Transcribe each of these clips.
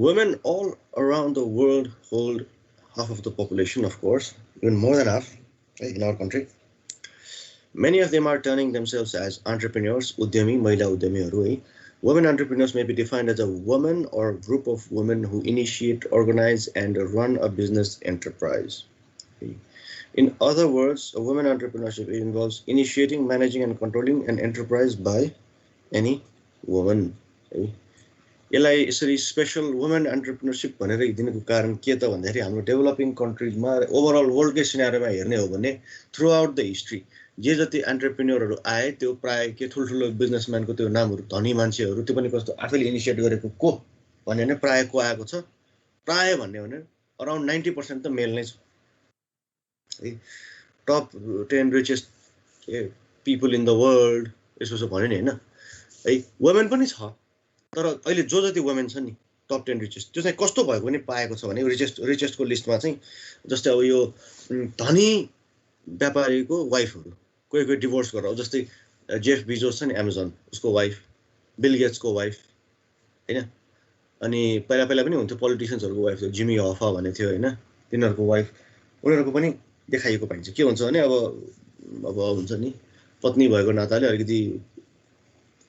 Women all around the world hold half of the population, of course, even more than half, right, in our country. Many of them are turning themselves as entrepreneurs, udyami, mahila udyamiharu, है. Women entrepreneurs may be defined as a woman or group of women who initiate, organize, and run a business enterprise. In other words, a women entrepreneurship involves initiating, managing, and controlling an enterprise by any woman. यसलाई यसरी special women एन्टरप्रेन्योरसिप भनेर दिनुको कारण के त भन्दाखेरि हाम्रो developing कन्ट्रिजमा overall वर्ल्डकै सिनारीमा हेर्ने हो भने थ्रु आउट द हिस्ट्री जे जति एन्टरप्रेन्योरहरू आए त्यो प्राय के ठुल्ठुलो बिजनेसम्यानको त्यो नामहरू धनी मान्छेहरू त्यो पनि कस्तो आफैले इनिसिएट गरेको को भन्ने नै प्राय को आएको छ प्राय भन्ने भने अराउन्ड 90% त मेल नै छ है top 10 richest people in the world यसो भन्यो नि हैन है वुमेन पनि छ तर अहिले जो जति वुमेन छ नि टप 10 रिचेस्ट त्यो चाहिँ कस्तो भएको पनि पाएको छ भने रिचेस्टको लिस्टमा चाहिँ जस्तै अब यो धनी व्यापारीको वाइफहरू कोही कोही डिभोर्स गरेर जस्तै जेफ बिजोस छ नि एमाजोन उसको वाइफ बिल गेट्सको वाइफ हैन अनि पहिला पहिला पनि हुन्थ्यो पोलिटिशियन्सहरूको वाइफ थियो जिमी हफा भन्ने थियो हैन तिनीहरूको वाइफ उनीहरूको पनि देखाइएको पाइन्छ के हुन्छ भने अब हुन्छ नि पत्नी भएको नाताले अलिकति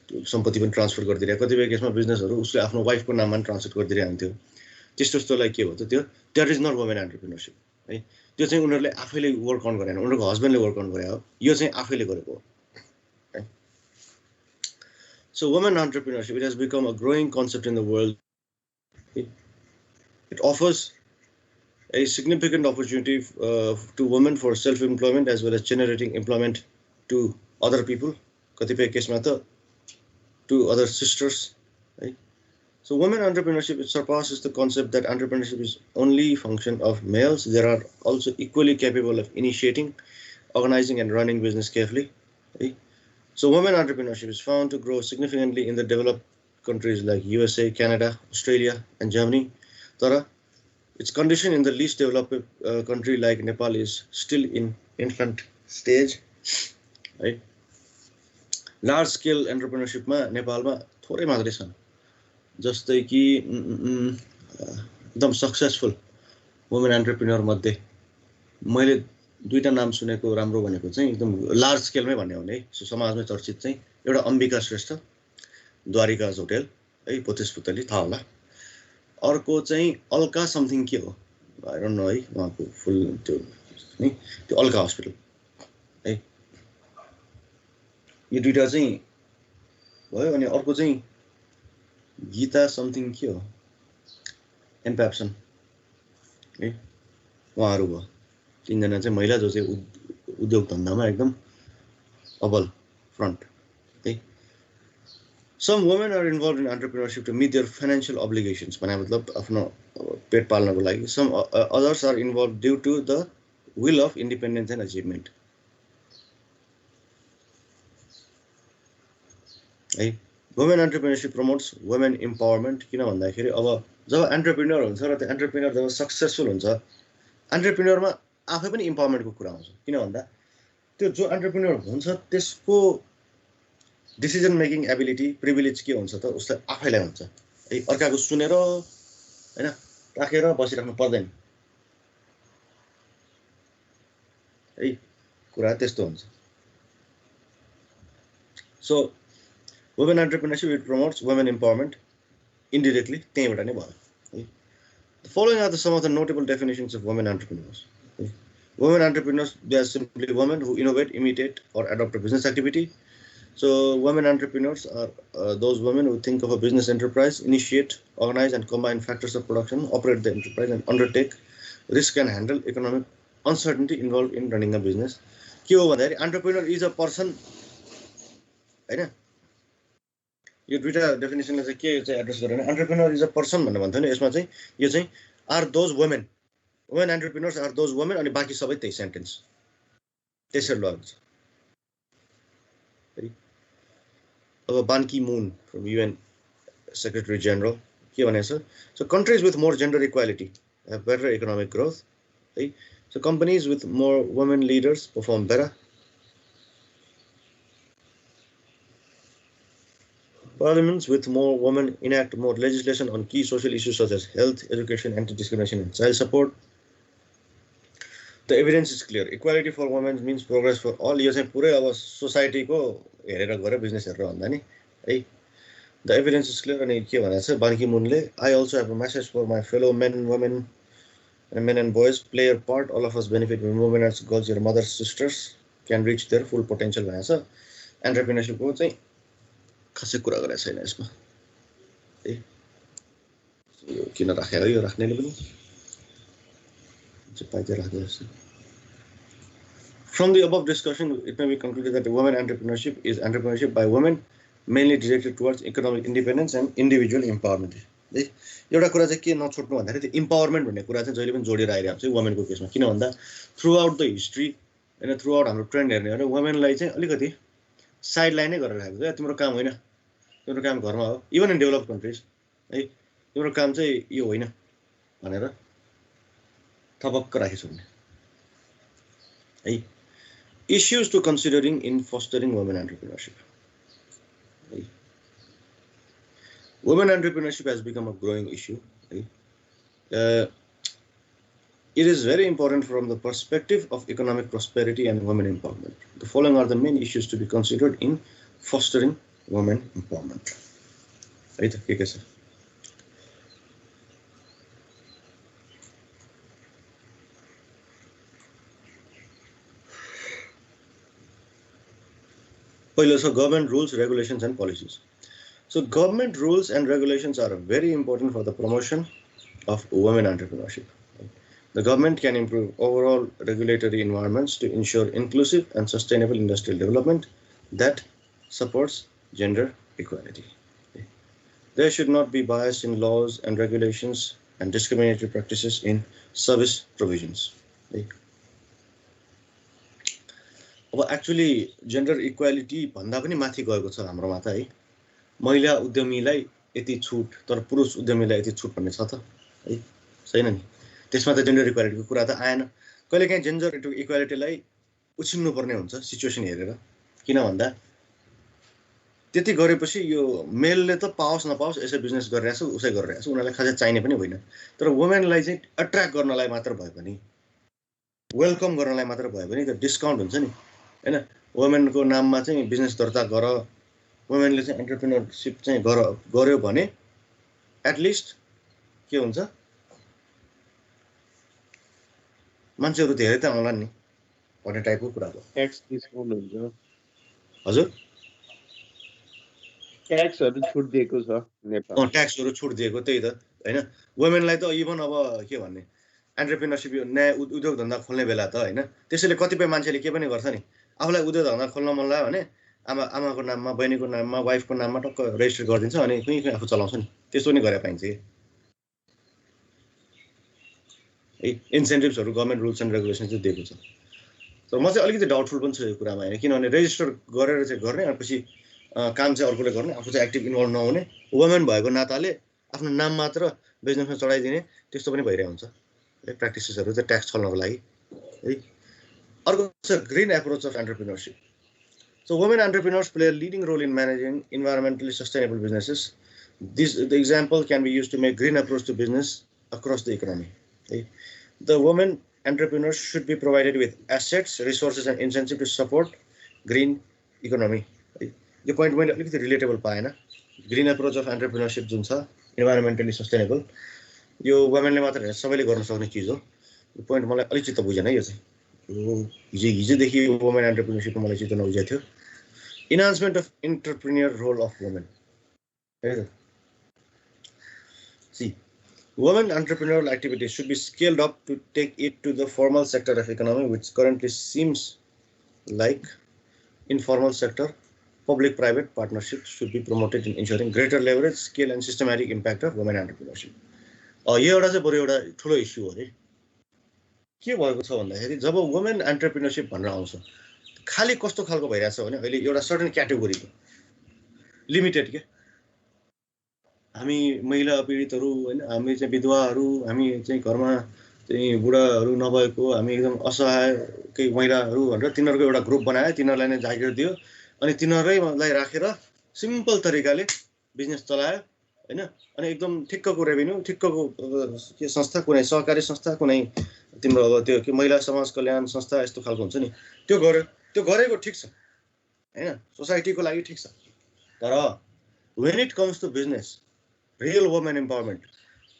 सम्पत्ति पनि ट्रान्सफर गरिदिरहेको कतिपय केसमा बिजनेसहरू उसले आफ्नो वाइफको नाममा ट्रान्सफर गरिदिरहेको हुन्थ्यो त्यस्तोलाई के भयो त त्यो द्याट इज नट वुमेन एन्टरप्रेन्योरसिप है त्यो चाहिँ उनीहरूले आफैले वर्क अन गरेन उनीहरूको हस्बेन्डले वर्क अन गरे हो यो चाहिँ आफैले गरेको हो so women entrepreneurship it has become a growing concept in the world it offers a significant opportunity to women for self-employment as well as generating employment to other people कतिपय केसमा त to other sisters right so women entrepreneurship it surpasses the concept that entrepreneurship is only function of males there are also equally capable of initiating organizing and running business carefully right? So women entrepreneurship is found to grow significantly in the developed countries like USA Canada Australia and Germany tara its condition in the least developed country like Nepal is still in infant stage right large scale एन्टरप्रेन्योरसिपमा नेपालमा थोरै मात्रै छन् जस्तै कि एकदम successful women entrepreneur मध्ये मैले दुईटा नाम सुनेको राम्रो भनेको चाहिँ एकदम लार्ज स्केलमै भन्ने हो भने समाजमै चर्चित चाहिँ एउटा अम्बिका श्रेष्ठ द्वारिकाज होटल है पोतेस पुतली थाहा होला अर्को चाहिँ अल्का समथिङ के हो आई डोन्ट नो है उहाँको फुल त्यो नि त्यो अल्का हस्पिटल है यो दुईटा चाहिँ भयो अनि अर्को चाहिँ गीता समथिङ के हो एम्प्याप्सन है उहाँहरू भयो तीनजना चाहिँ महिला जो चाहिँ उद्योग धन्दामा एकदम अब्बल फ्रन्ट है some women are involve in entrepreneurship to meet their financial obligations भने मतलब आफ्नो पेट पाल्नको लागि some others are involve due to the will of independence and achievement है women entrepreneurship promotes women empowerment किन भन्दाखेरि अब जब एन्टरप्रेन्योर हुन्छ र त्यो एन्टरप्रेन्योर जब सक्सेसफुल हुन्छ एन्टरप्रेन्योरमा आफै पनि इम्पावरमेन्टको कुरा आउँछ किन भन्दा त्यो जो एन्टरप्रेन्योर हुन्छ त्यसको डिसिजन मेकिङ एबिलिटी प्रिभिलेज के हुन्छ त उसलाई आफैलाई हुन्छ है अर्काको सुनेर हैन राखेर बसिराख्नु पर्दैन है कुरा त्यस्तो हुन्छ so women entrepreneurship it promotes women empowerment indirectly त्यहीबाट नै भयो the following are some of the notable definitions of women entrepreneurs women entrepreneurs they are simply women who innovate imitate or adopt a business activity so women entrepreneurs are those women who think of a business enterprise initiate organize and combine factors of production operate the enterprise and undertake risk and handle economic uncertainty involved in running a business के हो भन्दाखेरि entrepreneur is a person हैन यो दुईटा डेफिनेसनले चाहिँ के चाहिँ address गरेन एन्टरप्रेन्योर इज अ पर्सन भनेर भन्थ्यो नि यसमा चाहिँ यो चाहिँ are those women women entrepreneurs are those women अनि बाँकी सबै त्यही सेन्टेन्स त्यसरी लगाएको छ अब Ban Ki Moon from UN secretary general के भनेको छ so countries with more gender equality have better economic growth है so companies with more women leaders perform better Parliaments with more women enact more legislation on key social issues such as health, education, anti-discrimination, and child support. The evidence is clear. Equality for women means progress for all. यो चाहिँ पुरै अब सोसाइटीको हेरेर गरे business हेरेर भन्दा नि है. The evidence is clear. अनि के भनेको छ Ban Ki-moonले, I also have a message for my fellow men, women, and men and boys. Play your part. All of us benefit when women as girls, your mothers, sisters can reach their full potential भनेको छ. Entrepreneurship को चाहिँ खासै कुरा गरेको छैन यसमा. है यो किन राखेको यो राख्नेले पनि चाहिँ पाइदै राख्दै छ. From the above discussion, it may be concluded that women entrepreneurship is entrepreneurship by women, mainly directed towards economic independence and individual empowerment. है एउटा कुरा चाहिँ के नछोड्नु भन्दाखेरि त्यो इम्पावरमेन्ट भन्ने कुरा चाहिँ जहिले पनि जोडेर आइरहेको छ वुमेनको केसमा. किन भन्दा थ्रु आउट द हिस्ट्री हैन, थ्रु आउट हाम्रो ट्रेन्ड हेर्ने हो भने वुमेनलाई चाहिँ अलिकति साइड लाइनै गरेर राखेको छ. तिम्रो काम होइन, तिम्रो काम घरमा हो. इभन इन डेभलप कन्ट्रिज है तिम्रो काम चाहिँ यो होइन भनेर थपक्क राखेको छ है. Issues to considering in fostering women entrepreneurship. Women entrepreneurship has become a growing issue. It is very important from the perspective of economic prosperity and women empowerment. The following are the main issues to be considered in fostering women empowerment. Right? Okay, sir. So government rules, regulations, and policies. So government rules and regulations are very important for the promotion of women entrepreneurship. The government can improve overall regulatory environments to ensure inclusive and sustainable industrial development that supports gender equality. There should not be bias in laws and regulations and discriminatory practices in service provisions. अब actually gender equality भन्दा पनि माथि गएको छ हाम्रोमा त है. महिला उद्यमीलाई यति छुट तर पुरुष उद्यमीलाई यति छुट भन्ने छ त है, छैन नि. त्यसमा त जेन्डर इक्वालिटीको कुरा त आएन. कहिलेकाहीँ जेन्डर इक्वालिटीलाई उछिन्नु पर्ने हुन्छ सिचुएसन हेरेर. किन भन्दा त्यति गरेपछि यो मेलले त पाओस् नपाओस् यसै बिजनेस गरिरहेछ उसै गरिरहेछ, उनीहरूलाई खासै चाहिने पनि होइन. तर वुमेनलाई चाहिँ अट्र्याक्ट गर्नलाई मात्र भए पनि, वेलकम गर्नलाई मात्र भए पनि त्यो डिस्काउन्ट हुन्छ नि हैन. वुमेनको नाममा चाहिँ बिजनेस दर्ता गर, वुमेनले चाहिँ एन्टरप्रेन्योरशिप चाहिँ गर्यो भने एटलिस्ट के हुन्छ, मान्छेहरू धेरै त आउलान् नि भन्ने टाइपको कुरा हो. ट्याक्स डिस्काउन्ट हुन्छ. हजुर ट्याक्सहरु छुट दिएको छ नेपालमा. ट्याक्सहरु छुट दिएको त्यही त हैन. वुमेनलाई त इभन अब के भन्ने एन्टरप्रेन्योरशिप यो नयाँ उद्योग धन्दा खोल्ने बेला त हैन, त्यसैले कतिपय मान्छेले के पनि गर्छ नि, आफूलाई उद्योग धन्दा खोल्न मन लाग्यो भने आमाको नाममा, बहिनीको नाममा, वाइफको नाममा टक्क रेजिस्टर गरिदिन्छ अनि कुनै आफू चलाउँछ नि. त्यस्तो पनि गरे पाइन्छ है. इन्सेन्टिभ्सहरु गभर्नमेन्ट रुल्स एन्ड रेगुलेसन चाहिँ दिएको छ. तर म चाहिँ अलिकति डाउटफुल पनि छु यो कुरामा हैन. किनभने रेजिस्टर गरेर चाहिँ गर्ने अनि पछि काम चाहिँ अर्कोले गर्ने, आफू चाहिँ एक्टिभ इन्भल्भ नहुने, वुमेन भएको नाताले आफ्नो नाम मात्र बिजनेसमा चढाइदिने, त्यस्तो पनि भइरहेको हुन्छ प्र्याक्टिसेसहरु चाहिँ ट्याक्स छल्नको लागि है. अर्को छ green approach of entrepreneurship. So women entrepreneurs play a leading role in managing environmentally sustainable businesses. The example can be used to make green approach to business across the economy. The women entrepreneurs should be provided with assets, resources, and incentive to support green economy. The point मैले अलिकति relatable पाएन. Green approach of entrepreneurship जुन छ environmentally sustainable, यो वुमेनले मात्र हैन सबैले गर्न सक्ने चीज हो. यो पोइन्ट मलाई अलिक चित्त बुझेन है. यो चाहिँ हिजोदेखि वुमेन एन्टरप्रेन्योरशिपको मलाई चित्त नबुझेको थियो. Enhancement of entrepreneur role of women. See, women entrepreneurial activities should be scaled up to take it to the formal sector of economy, which currently seems like informal sector. Public-private partnerships should be promoted in ensuring greater leverage, scale, and systematic impact of women entrepreneurship. यो एउटा चाहिँ बरु एउटा ठुलो issue हो रे. के भएको छ भन्दाखेरि जब वुमेन एन्टरप्रेन्योरशिप भनेर आउँछ, खाली कस्तो खालको भइरहेछ भने अहिले एउटा सर्टेन क्याटेगोरीको लिमिटेड के हामी महिला पीडितहरू हैन, हामी चाहिँ विधवाहरू, हामी चाहिँ घरमा चाहिँ बुढाहरू नभएको, हामी एकदम असहाय केही महिलाहरू भनेर तिनीहरूको एउटा ग्रुप बनायो, तिनीहरूलाई नै जागिर दियो अनि तिनीहरूलाई राखेर सिम्पल तरिकाले बिजनेस चलायो हैन अनि एकदम ठिक्कको रेभेन्यू ठिक्कको के संस्था कुनै सहकारी संस्था कुनै तिम्रो अब त्यो के महिला समाज कल्याण संस्था यस्तो खालको हुन्छ नि त्यो गर्यो त्यो गरेको ठिक छ हैन सोसाइटीको लागि ठिक छ तर when it comes to business real women empowerment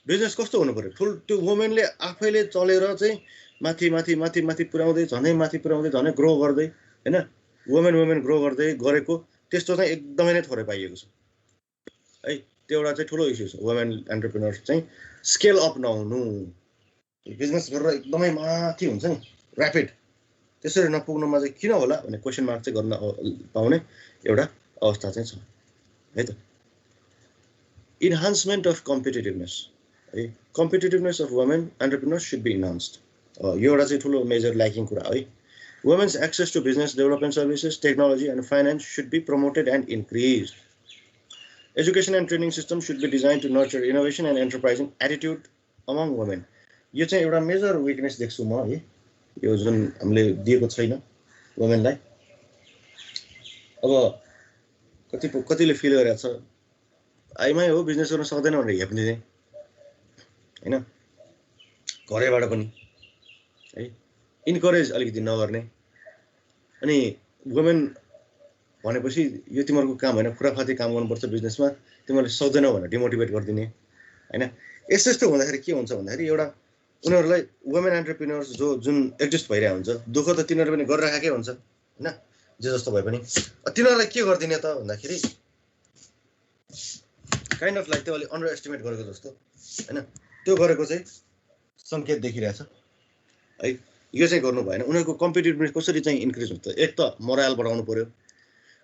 business कस्तो हुनु पर्यो फुल त्यो वुमेनले आफैले चलेर चाहिँ माथि माथि माथि माथि पुर्याउँदै झनै माथि पुर्याउँदै झनै ग्रो गर्दै हैन वुमेन ग्रो गर्दै गरेको त्यस्तो चाहिँ एकदमै नै थोरै पाइएको छ है त्यो एउटा चाहिँ ठुलो इस्यु छ वुमेन एन्टरप्रेन्योर्स चाहिँ स्केल अप नहुनु बिजनेस गरेर एकदमै माथि हुन्छ नि र्यापिड त्यसरी नपुग्नुमा चाहिँ किन होला भन्ने क्वेसन मार्क चाहिँ गर्न पाउने एउटा अवस्था चाहिँ छ है त इन्हान्समेन्ट अफ कम्पिटिटिभनेस है competitiveness of women entrepreneurs should be enhanced यो एउटा चाहिँ ठुलो मेजर ल्याकिङ कुरा है women's access to business development services technology and finance should be promoted and increase education and training system should be design to nurture innovation and enterprising attitude among women यो चाहिँ एउटा major weakness देख्छु म है यो जुन हामीले दिएको छैन वुमेनलाई अब कतिले फिल गरेको छ आइमै हो बिजनेस गर्न सक्दैन भनेर हेप्ने चाहिँ हैन घरैबाट पनि है इन्करेज अलिकति नगर्ने अनि वुमेन भनेपछि यो तिमीहरूको काम होइन खुराफाती काम गर्नुपर्छ बिजनेसमा तिमीहरूले सक्दैनौ भनेर डिमोटिभेट गरिदिने हैन यस्तो हुँदाखेरि के हुन्छ भन्दाखेरि एउटा उनीहरूलाई वुमेन एन्टरप्रेन्योर्स जुन एक्जिस्ट भइरहेको हुन्छ दुःख त तिनीहरू पनि गरिरहेकै हुन्छ हैन जे जस्तो भए पनि तिनीहरूलाई के गरिदिने त भन्दाखेरि काइन्ड अफ लाइक त्यो अलि अन्डर एस्टिमेट गरेको जस्तो हैन त्यो गरेको चाहिँ सङ्केत देखिरहेछ है यो चाहिँ गर्नु भएन उनीहरूको कम्पिटिटिभनेस कसरी चाहिँ इन्क्रिज हुन्छ एक त मोरल बढाउनु पर्यो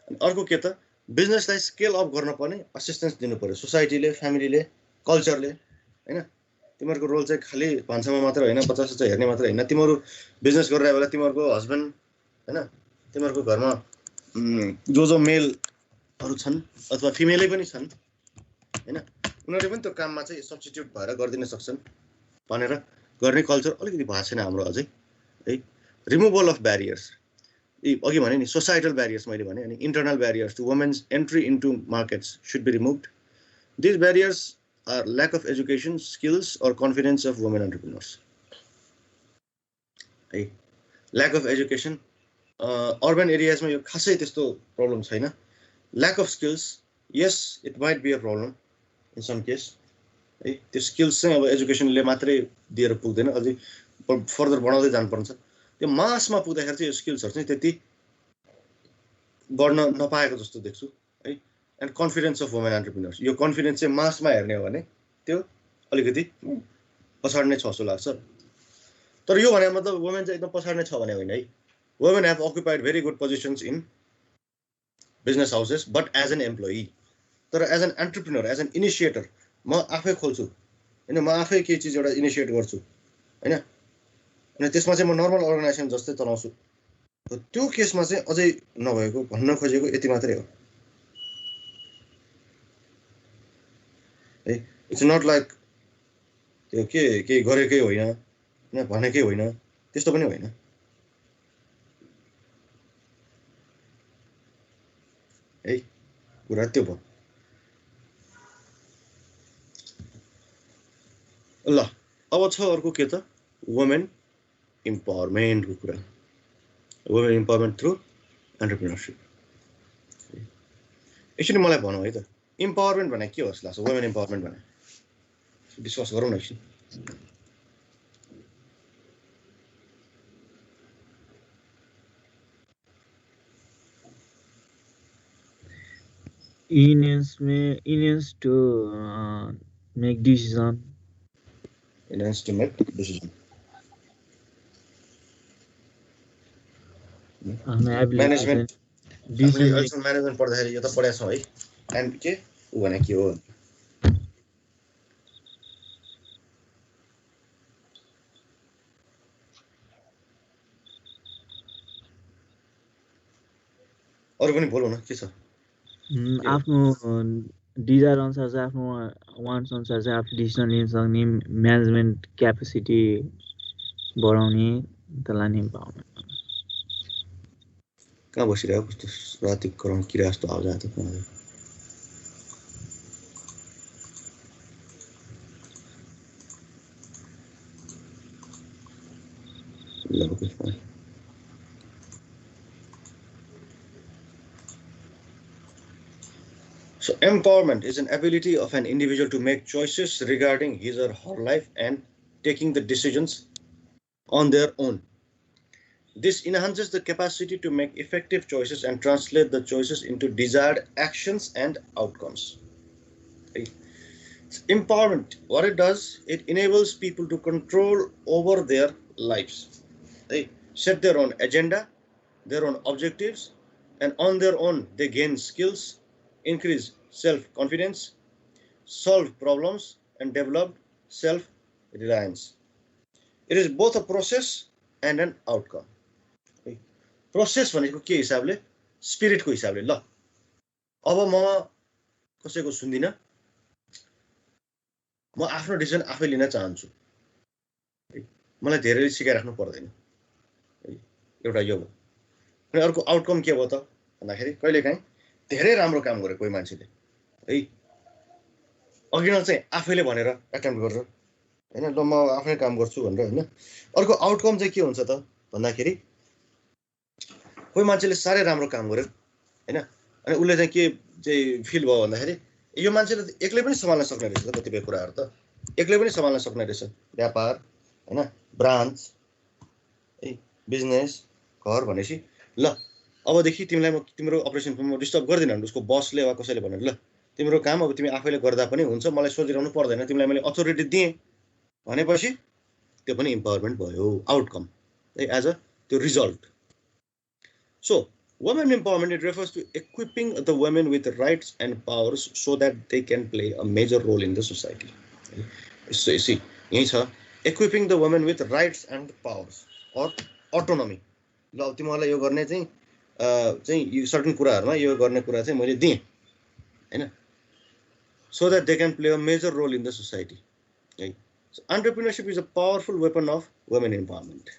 अनि अर्को के त बिजनेसलाई स्केल अप गर्न पर्ने असिस्टेन्स दिनु पर्यो सोसाइटीले फ्यामिलीले कल्चरले हैन तिमीहरूको रोल चाहिँ खालि भान्सामा मात्र होइन 50 हेर्ने मात्र होइन तिमीहरू बिजनेस गरिरहेको बेला तिमीहरूको हस्बेन्ड हैन तिमीहरूको घरमा जो मेलहरू छन् अथवा फिमेलै पनि छन् हैन उनीहरूले पनि त्यो काममा चाहिँ सब्स्टिट्युट भएर गरिदिन सक्छन् भनेर गर्ने कल्चर अलिकति भएको छैन हाम्रो अझै है रिमुभल अफ ब्यारियर्स अघि भने नि सोसाइटल ब्यारियर्स मैले भने अनि internal barriers to women's entry into markets should be removed this barriers are lack of education skills or confidence of women entrepreneurs है ल्याक अफ एजुकेसन अर्बन एरियाजमा यो खासै त्यस्तो प्रब्लम छैन ल्याक अफ स्किल्स यस it might be a problem in some case है त्यो skills चाहिँ अब एजुकेसनले मात्रै दिएर पुग्दैन अझै फर्दर बढाउँदै जानुपर्छ त्यो मासमा पुग्दाखेरि चाहिँ यो स्किल्सहरू चाहिँ त्यति बढ्न नपाएको जस्तो देख्छु है and confidence of women entrepreneurs यो कन्फिडेन्स चाहिँ मासमा हेर्ने हो भने त्यो अलिकति पछाडि नै छ जस्तो लाग्छ तर यो भने मतलब वुमेन चाहिँ एकदम पछाडि नै छ भने होइन है women have occupied very good positions in business houses but as an employee तर as an entrepreneur as an initiator म आफै खोल्छु होइन म आफै केही चिज एउटा इनिसिएट गर्छु होइन अनि त्यसमा चाहिँ म नर्मल अर्गनाइजेसन जस्तै चलाउँछु त्यो केसमा चाहिँ अझै नभएको भन्न खोजेको यति मात्रै हो है इट्स नट लाइक त्यो केही गरेकै होइन होइन भनेकै होइन त्यस्तो पनि होइन है कुरा त्यो भयो ल अब छ अर्को के त वुमेन इम्पावरमेन्टको कुरा वुमेन इम्पावरमेन्ट थ्रु एन्टरप्रेन्योरसिप एकछिन मलाई भनौँ है त इम्पावरमेन्ट भने के हो जस्तो लाग्छ वुमेन इम्पावरमेन्ट भने डिस्कस गरौँ न एकछिन Enhance to make decision. Enhance to make decision. Management. Management पढ्दाखेरि यो त पढाएको छौँ है एन्ड के उ भने के हो अरू पनि बोलौँ न के छ आफ्नो डिजायर अनुसार चाहिँ आफ्नो वान्ट्स अनुसार चाहिँ आफू डिसिजन लिन सक्ने म्यानेजमेन्ट क्यापेसिटी बढाउने त्यसलाई नै पाउने कहाँ बसिरहेको कस्तो राति कराउँ किरा जस्तो आवाज आएको So empowerment is an ability of an individual to make choices regarding his or her life and taking the decisions on their own. This enhances the capacity to make effective choices and translate the choices into desired actions and outcomes. Empowerment, what it does, it enables people to control over their lives. They set their own agenda, their own objectives, and on their own they gain skills, increase self-confidence, solve problems, and develop self-reliance. It is both a process and an outcome. Process भनेको के हिसाबले स्पिरिटको हिसाबले ल अब म कसैको सुन्दिन म आफ्नो डिसिजन आफै लिन चाहन्छु मलाई धेरै सिकाइराख्नु पर्दैन एउटा यो हो अनि अर्को आउटकम के भयो त भन्दाखेरि कहिलेकाहीँ धेरै राम्रो काम गरे कोही मान्छेले है अघिन चाहिँ आफैले भनेर एटेम्प्ट गर्छ हैन ल म आफै काम गर्छु भनेर हैन अर्को आउटकम चाहिँ के हुन्छ त भन्दाखेरि कोही मान्छेले साह्रै राम्रो काम गर्यो हैन अनि उसले चाहिँ के चाहिँ फिल भयो भन्दाखेरि यो मान्छेले एक्लै पनि सम्हाल्न सक्ने रहेछ कतिपय कुराहरु त एक्लै पनि सम्हाल्न सक्ने रहेछ व्यापार हैन ब्रान्च है बिजनेस घर भनेसी ल अबदेखि तिमीलाई म तिम्रो अपरेसनको म डिस्टर्ब गर्दिन भने उसको बसले वा कसैले भने ल तिम्रो काम अब तिमी आफैले गर्दा पनि हुन्छ मलाई सोधिरहनु पर्दैन तिमीलाई मैले अथोरिटी दिए भनेपछि त्यो पनि एम्पावरमेन्ट भयो आउटकम है एज अ त्यो result So, women empowerment, it refers to equipping the women with the rights and powers so that they can play a major role in the society. So, you see, equipping the women with rights and powers or autonomy. ल तिमीलाई यो गर्ने चाहिँ यो certain कुराहरुमा यो गर्ने कुरा चाहिँ मैले दिए हैन so that they can play a major role in the society. Okay? So, entrepreneurship is a powerful weapon of women empowerment.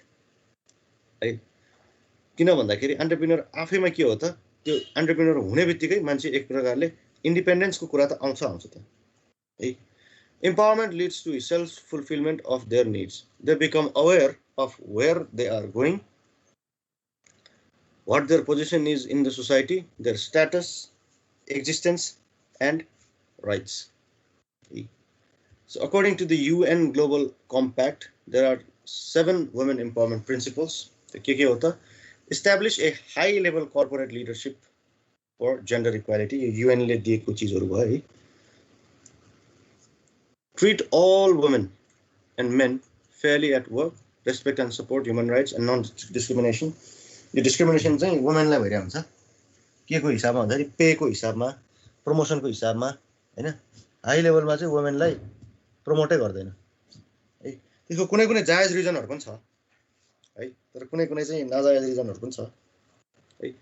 Right? किन भन्दाखेरि एन्टरप्रेन्योर आफैमा के हो त त्यो एन्टरप्रेन्योर हुनेबित्तिकै मान्छे एक प्रकारले इन्डिपेन्डेन्सको कुरा त आउँछ त है empowerment leads to self fulfillment of their needs. They become aware of where they are going, what their position is in the society, their status, existence and rights. So according to the UN Global Compact, there are 7 women empowerment principles. के हो त establish a high level corporate leadership for gender equality. UN ले दिएको चीजहरु भयो है treat all women and men fairly at work, respect and support human rights and non discrimination. यो discrimination चाहिँ वुमेनलाई भइरा हुन्छ के को हिसाबमा भन्दाखेरि पे को हिसाबमा प्रमोसन को हिसाबमा हैन हाई लेभलमा चाहिँ वुमेनलाई प्रमोटै गर्दैन है त्यसको कुनै जायज रिजनहरु पनि छ है तर कुनै चाहिँ नाजायज रिजनहरु पनि छ है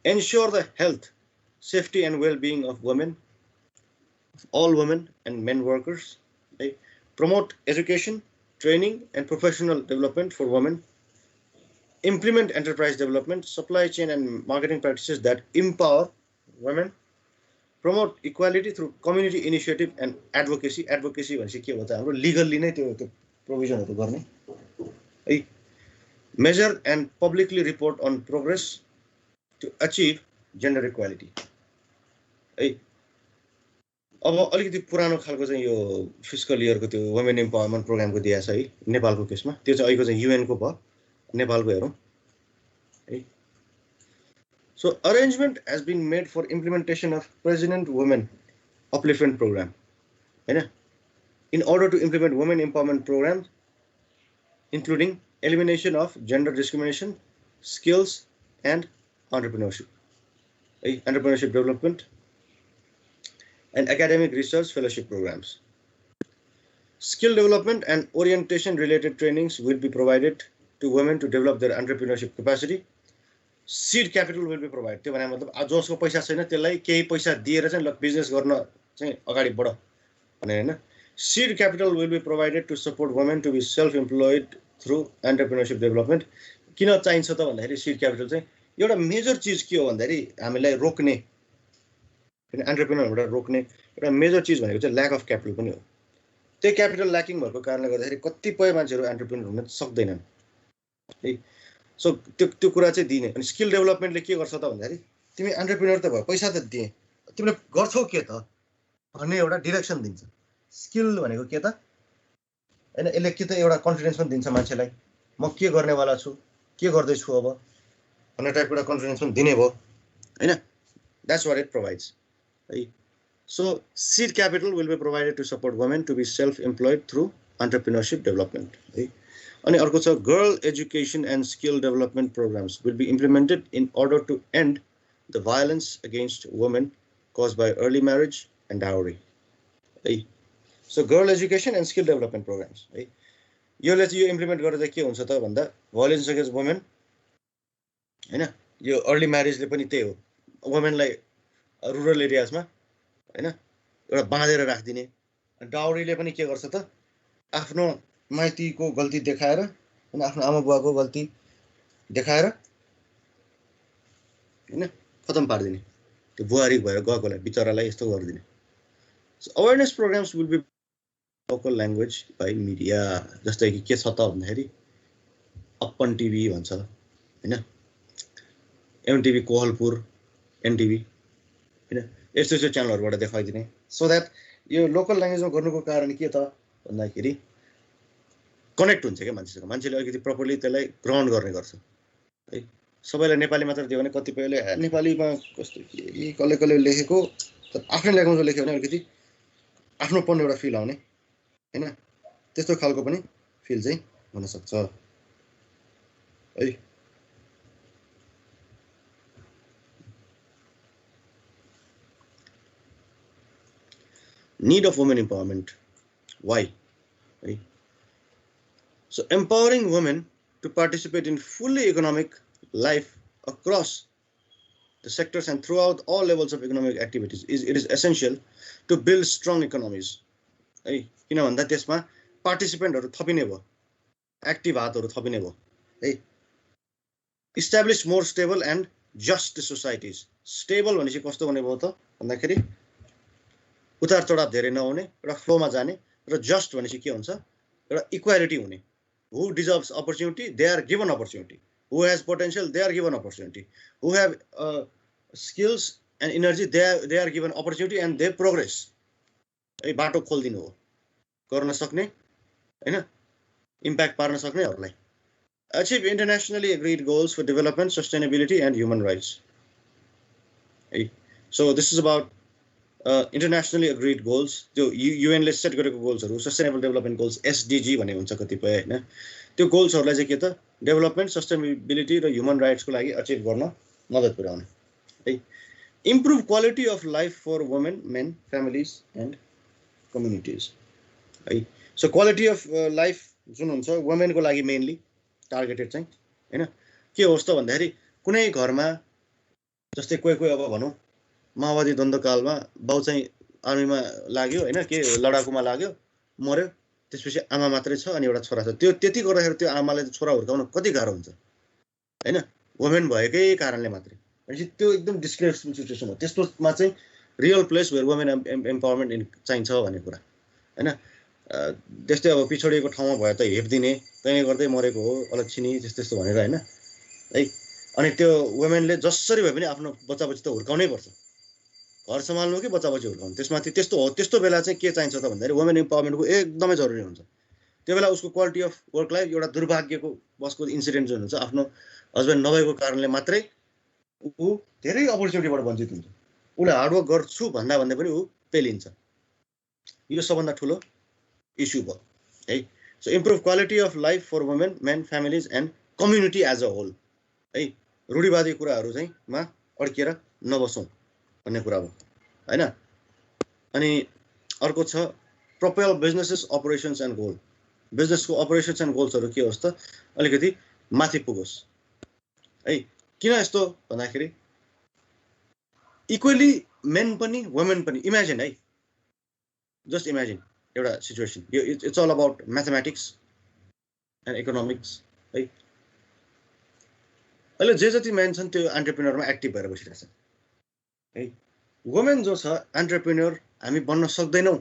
ensure the health, safety and well-being of women, all women and men workers. Right? Promote education, training and professional development for women. Implement enterprise development, supply chain and marketing practices that empower women. Promote equality through community initiative and advocacy. Advocacy भनेपछि के भन्छ हाम्रो legally नै त्यो प्रोभिजनहरु गर्ने है measure and publicly report on progress to achieve gender equality. है अब अलिकति पुरानो खालको चाहिँ यो फिस्कल इयरको त्यो वुमेन एम्पावरमेन्ट प्रोग्रामको दिया छ है नेपालको केसमा त्यो चाहिँ अहिलेको चाहिँ युएन को भयो नेपालको हेरौं है so arrangement has been made for implementation of President Women Upliftment Program हैन in order to implement women empowerment programs including elimination of gender discrimination, skills and entrepreneurship. Entrepreneurship development and academic research fellowship programs. Skill development and orientation related trainings will be provided to women to develop their entrepreneurship capacity. Seed capital will be provided. त्यो भने मतलब जसको पैसा छैन त्यसलाई केही पैसा दिएर चाहिँ बिजनेस गर्न चाहिँ अगाडि बढ भने हैन seed capital will be provided to support women to be self employed through entrepreneurship development. किन चाहिन्छ त भन्दाखेरि seed capital चाहिँ एउटा मेजर चीज के हो भन्दाखेरि हामीलाई रोक्ने हैन एन्टरप्रेन्योरबाट रोक्ने एउटा मेजर चीज भनेको चाहिँ ल्याक अफ क्यापिटल पनि हो त्यो क्यापिटल ल्याकिङ भएको कारणले गर्दाखेरि कतिपय मान्छेहरु एन्टरप्रेन्योर हुन सक्दैनन् है सो त्यो कुरा चाहिँ दिने अनि स्किल डेभलपमेन्टले के गर्छ त भन्दाखेरि तिमी एन्टरप्रेन्योर त भयो पैसा त दिए तिमीले गर्छौ के त भन्ने एउटा डिरेक्सन दिन्छ स्किल भनेको के त हैन यसले के त एउटा कन्फिडेन्स पनि दिन्छ मान्छेलाई म के गर्नेवाला छु के गर्दैछु अब भन्ने टाइपको एउटा कन्फिडेन्स पनि दिने भयो हैन द्याट्स वाट इट प्रोभाइड्स है so seed capital will be provided to support women to be self employed through entrepreneurship development है अनि अर्को छ girl education and skill development programs will be implemented in order to end the violence against women cause by early marriage and dowry है so girl education and skill development programs है योले चाहिँ यो implement गरेर चाहिँ के हुन्छ त भन्दा भायोलेन्स अगेन्स्ट वुमेन हैन यो अर्ली म्यारेजले पनि त्यही हो वुमेनलाई रुरल एरियाजमा हैन एउटा बाँधेर राखिदिने डाउरीले पनि के गर्छ त आफ्नो माइतीको गल्ती देखाएर हैन आफ्नो आमा बुवाको गल्ती देखाएर हैन खतम पारिदिने त्यो बुहारी भएर गएकोलाई बिचरालाई यस्तो गरिदिने so awareness programmes will be local language by media जस्तै कि के छ त भन्दाखेरि अपन टिभी भन्छ हैन एमटिभी कोहलपुर एनटिभी हैन यस्तो यस्तो च्यानलहरुबाट देखाइदिने सो द्याट यो लोकल ल्याङ्ग्वेजमा गर्नुको कारण के त भन्दाखेरि कनेक्ट हुन्छ क्या मान्छेसँग मान्छेले अलिकति प्रपरली त्यसलाई ग्रहण गर्ने गर्छ है सबैलाई नेपाली मात्र दियो भने कतिपयले नेपालीमा कस्तो के कसले कसले लेखेको आफ्नै ल्याङ्ग्वेजमा लेख्यो भने अलिकति आफ्नोपन एउटा फिल आउने हैन त्यस्तो खालको पनि फिल चाहिँ हुन सक्छ है need of women empowerment why right? So empowering women to participate in fully economic life across the sectors and throughout all levels of economic activities it is essential to build strong economies है किन भन्दा त्यसमा पार्टिसिपेन्टहरु थपिने भयो active हातहरु थपिने भयो है establish more stable and just societies stable भनेपछि कस्तो हुने भयो त भन्दाखेरि उतार चढाव धेरै नहुने एउटा फ्लोमा जाने र जस्ट भनेपछि के हुन्छ एउटा इक्वालिटी हुने who deserves opportunity they are given opportunity who has potential they are given opportunity who have skills and energy they are given opportunity and they progress ए बाटो खोल्दिनु हो गर्न सक्ने हैन इम्प्याक्ट पार्न सक्नेहरुलाई achieve internationally agreed goals for development sustainability and human rights so this is about internationally agreed goals त्यो UN ले set गरेको गोल्सहरु sustainable development goals SDG भन्ने हुन्छ कतिपय हैन त्यो गोल्सहरुलाई चाहिँ के त डेभलपमेन्ट सस्टेनेबिलिटी र ह्युमन राइट्सको लागि अचिभ गर्न मद्दत पुर्याउने है improve quality of life for women men families and communities है सो क्वालिटी अफ लाइफ जुन हुन्छ वुमेनको लागि मेनली टार्गेटेड चाहिँ हैन के होस् त भन्दाखेरि कुनै घरमा जस्तै कोही अब भनौं माओवादी द्वन्द्वकालमा बाउ चाहिँ आर्मीमा लाग्यो हैन के लडाकुमा लाग्यो मर्यो त्यसपछि आमा मात्रै छ अनि एउटा छोरा छ त्यो त्यति गर्दाखेरि त्यो आमाले छोरा हुर्काउन कति गाह्रो हुन्छ हैन वुमेन भएकै कारणले मात्रै भनेपछि त्यो एकदम डिस्क्रेडिटेबल सिचुएसन हो त्यस्तोमा चाहिँ real place where women empowerment चाहिन्छ भन्ने कुरा हैन त्यस्तै अब पिछडिएको ठाउँमा भयो त हेप्दिने तैले गर्दै मरेको हो अलक्षिनी त्यस्तो भनेर हैन है अनि त्यो वुमेनले जसरी भए पनि आफ्नो बच्चाबच्ची त हुर्काउनै पर्छ घर सम्हाल्नु कि बच्चाबच्ची हुर्काउनु त्यसमाथि त्यस्तो हो त्यस्तो बेला चाहिँ के चाहिन्छ त भन्दाखेरि वुमेन एम्पावरमेन्टको एकदमै जरुरी हुन्छ त्यो बेला उसको क्वालिटी अफ वर्क लाइफ एउटा दुर्भाग्यको बसको इन्सिडेन्ट जुन हुन्छ आफ्नो हस्बेन्ड नभएको कारणले मात्रै ऊ धेरै अपर्च्युनिटीबाट वञ्चित हुन्छ उले हार्डवर्क गर्छु भन्दा पनि ऊ पेलिन्छ यो सबभन्दा ठुलो इस्यु भयो है so improve quality of life for women men families and community as a whole है रूढिवादी कुराहरू चाहिँ मा अड्किएर नबसौं भन्ने कुरा हो हैन अनि अर्को छ propel businesses operations and goal बिजनेसको अपरेशन्स एन्ड गोल्सहरु के होस् त अलिकति माथि पुगोस् है किन यस्तो भन्दाखेरि इक्वली मेन पनि वुमेन पनि इमेजिन है जस्ट इमेजिन एउटा सिचुएसन यो it's all about mathematics and economics है अहिले जे जति मेन छन् त्यो एन्टरप्रेन्योरमा एक्टिभ भएर बसिरहेछ है वुमेन जो छ एन्टरप्रेन्योर हामी बन्न सक्दैनौ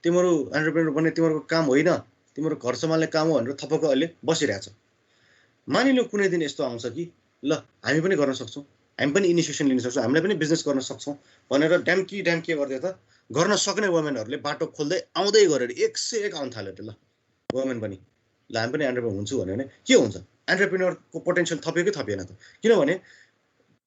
तिम्रो एन्टरप्रेन्योर बन्ने तिम्रो काम होइन तिम्रो घर सम्हाल्ने काम हो भनेर थपक्क अहिले बसिरहेछ मानिलिउँ कुनै दिन यस्तो आउँछ कि ल हामी पनि गर्न सक्छौँ, हामी पनि इनिसिएसन लिन सक्छौँ, हामीलाई पनि बिजनेस गर्न सक्छौँ भनेर ड्याम के गर्दै त गर्न सक्ने वुमेनहरूले बाटो खोल्दै आउँदै गरेर 101 आउन थाल्यो त ल वुमेन पनि ल हामी पनि एन्टरप्रेन्योर हुन्छु भन्यो भने के हुन्छ एन्टरप्रेन्योरको पोटेन्सियल थप्यो कि थपिएन त किनभने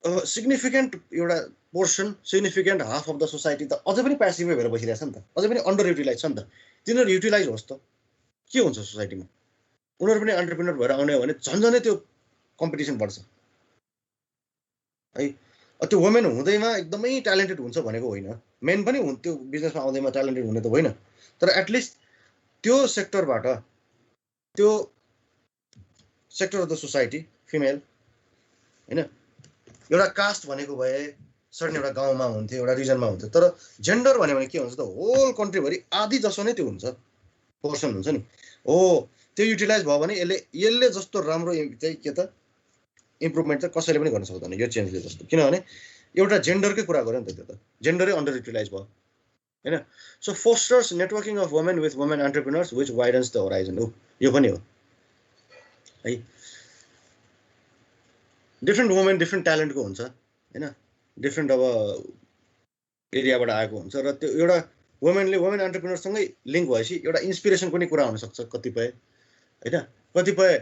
सिग्निफिकेन्ट एउटा portion significant half of the society त अझै पनि प्यासिभै भएर बसिरहेछ नि त अझै पनि अन्डर युटिलाइज छ नि त तिनीहरू युटिलाइज होस् त के हुन्छ सोसाइटीमा उनीहरू पनि एन्टरप्रेन्योर भएर आउने हो भने झन्झनै त्यो कम्पिटिसन बढ्छ है त्यो वुमेन हुँदैमा एकदमै ट्यालेन्टेड हुन्छ भनेको होइन मेन पनि त्यो बिजनेसमा आउँदैमा ट्यालेन्टेड हुने त होइन तर एटलिस्ट त्यो सेक्टरबाट त्यो sector of the society female होइन एउटा कास्ट भनेको भए सर्टेन एउटा गाउँमा हुन्थ्यो एउटा रिजनमा हुन्थ्यो तर जेन्डर भन्यो भने के हुन्छ त होल कन्ट्रीभरि आधी जसो नै त्यो हुन्छ पोर्सन हुन्छ नि हो त्यो युटिलाइज भयो भने यसले जस्तो राम्रो चाहिँ के त इम्प्रुभमेन्ट चाहिँ कसैले पनि गर्न सक्दैन यो चेन्जले जस्तो किनभने एउटा जेन्डरकै कुरा गऱ्यो नि त त्यो त जेन्डरै अन्डर युटिलाइज भयो होइन so fosters networking of women with women entrepreneurs which widens the horizon हो यो पनि हो है डिफ्रेन्ट वुमेन डिफ्रेन्ट ट्यालेन्टको हुन्छ होइन डिफ्रेन्ट अब एरियाबाट आएको हुन्छ र त्यो एउटा वुमेन एन्टरप्रेन्योरसँगै लिङ्क भएपछि एउटा इन्सपिरेसन पनि कुरा हुनसक्छ कतिपय होइन कतिपय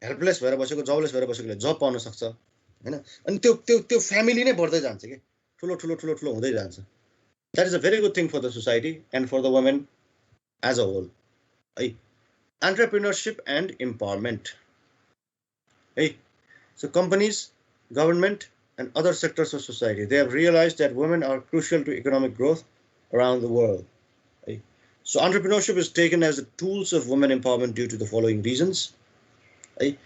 हेल्पलेस भएर बसेको जबलेस भएर बसेकोले जब पाउन सक्छ होइन अनि त्यो त्यो त्यो फ्यामिली नै बढ्दै जान्छ कि ठुलो ठुलो ठुलो ठुलो हुँदै जान्छ that is a very good thing for the society and for the women as a whole है एन्टरप्रेन्योरसिप एन्ड इम्पावरमेन्ट है so companies government and other sectors of society, they have realized that women are crucial to economic growth around the world. Right? So entrepreneurship is taken as the tools of women empowerment due to the following reasons. Right?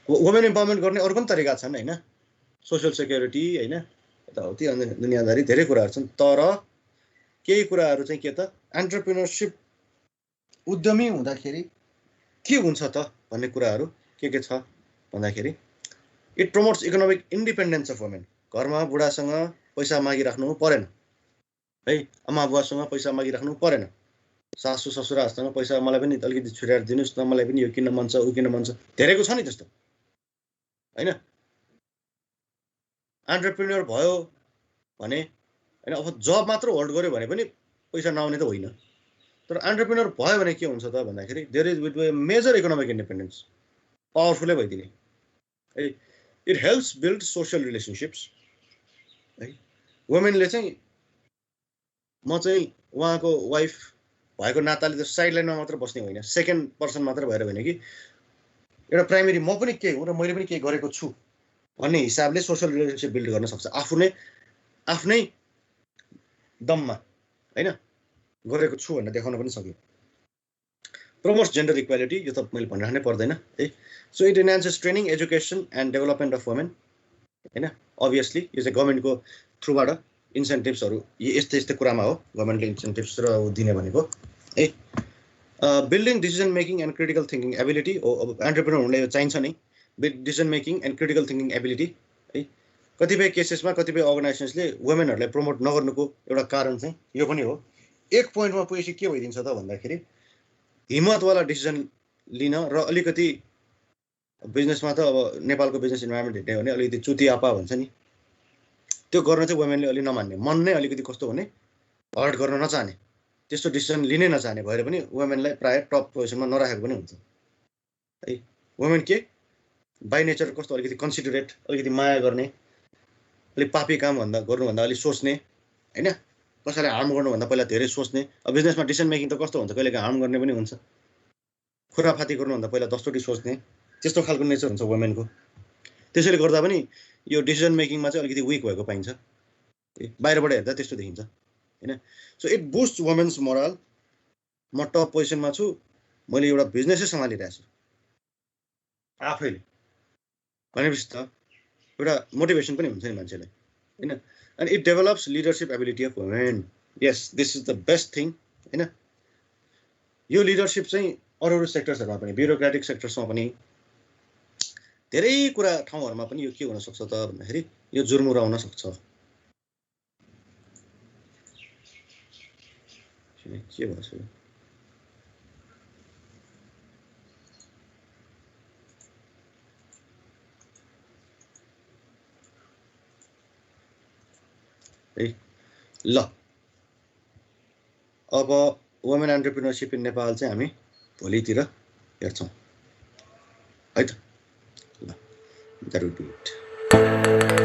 Women empowerment गर्ने अरू पनि तरिका छन् हैन social security हैन यताउति अनि दुनियादारी धेरै कुराहरू छन् तर केही कुराहरू चाहिँ के त एन्टरप्रेन्योरशिप उद्यमी हुँदाखेरि के हुन्छ त भन्ने कुराहरू के छ भन्दाखेरि it promotes economic independence of women घरमा बुढासँग पैसा मागिराख्नु परेन है आमा बुवासँग पैसा मागिराख्नु परेन सासु ससुरासँग पैसा मलाई पनि अलिकति छुट्याएर दिनुस् न मलाई पनि यो किन्न मन छ उ किन्न मन छ धेरैको छ नि त्यस्तो हैन एन्टरप्रेन्योर भयो भने हैन अब जब मात्र होल्ड गर्यो भने पनि पैसा नआउने त होइन तर एन्टरप्रेन्योर भयो भने के हुन्छ त भन्दाखेरि there is with major economic independence पावरफुलै भइदिने है it helps build social relationships है वुमेनले चाहिँ म चाहिँ उहाँको वाइफ भएको नाताले त साइड लाइनमा मात्र बस्ने होइन सेकेन्ड पर्सन मात्र भएर भने कि एउटा प्राइमेरी म पनि केही हो र मैले पनि केही गरेको छु भन्ने हिसाबले सोशल रिलेसनसिप बिल्ड गर्न सक्छ आफ्नै दममा हैन गरेको छु भनेर देखाउन पनि सक्यो प्रमोट्स जेन्डर इक्वालिटी यो त मैले भनिराख्नै पर्दैन है so it enhances training education and development of women हैन अभियसली यो चाहिँ गभर्मेन्टको थ्रुबाट इन्सेन्टिभ्सहरू यस्तै यस्तै कुरामा हो गभर्मेन्टले इन्सेन्टिभ्स र दिने भनेको है building decision making and critical thinking ability हो अब एन्टरप्रेन्योर हुनलाई यो चाहिन्छ नै decision making and critical thinking ability है कतिपय केसेसमा कतिपय अर्गनाइजेसन्सले वुमेनहरूलाई प्रमोट नगर्नुको एउटा कारण चाहिँ यो पनि हो एक पोइन्टमा पुगेपछि के भइदिन्छ त भन्दाखेरि हिम्मतवाला डिसिजन लिन र अलिकति बिजनेसमा त अब नेपालको बिजनेस इन्भाइरोमेन्ट हेर्ने हो भने अलिकति चुतियापा भन्छ नि त्यो गर्न चाहिँ वुमेनले अलि नमान्ने मन नै अलिकति कस्तो भने हर्ट गर्न नचाहने त्यस्तो डिसिजन लिनै नचाहने भएर पनि वुमेनलाई प्राय टप पोजिसनमा नराखेको पनि हुन्छ है वुमेन के बाई नेचर कस्तो अलिकति कन्सिडरेट अलिकति माया गर्ने अलिक पापी काम गर्नुभन्दा अलिक सोच्ने होइन कसैलाई हार्म गर्नुभन्दा पहिला धेरै सोच्ने अब बिजनेसमा डिसिजन मेकिङ त कस्तो हुन्छ कहिलेकाहीँ हार्म गर्ने पनि हुन्छ खुराफाती गर्नुभन्दा पहिला 10चोटि सोच्ने त्यस्तो खालको नेचर हुन्छ वुमेनको त्यसैले गर्दा पनि यो डिसिजन मेकिङमा चाहिँ अलिकति विक भएको पाइन्छ बाहिरबाट हेर्दा त्यस्तो देखिन्छ हैन so it boost women's morale म टप पोजिसनमा छु मैले एउटा बिजनेसै सम्हालिरहेको छु आफैले भनेपछि त एउटा मोटिभेसन पनि हुन्छ नि मान्छेलाई हैन and it develops leadership ability of women yes this is the best thing हैन यो लिडरसिप चाहिँ अरू सेक्टर्सहरुमा पनि ब्युरोक्रेटिक सेक्टर्समा पनि धेरै कुरा ठाउँहरुमा पनि यो के हुन सक्छ त भन्दाखेरि यो जुर्मुरा हुन सक्छ के भन्छ है ल अब वुमेन एन्टरप्रेन्योरसिप इन नेपाल चाहिँ हामी भोलितिर हेर्छौँ है त ल द्याट वुड बी इट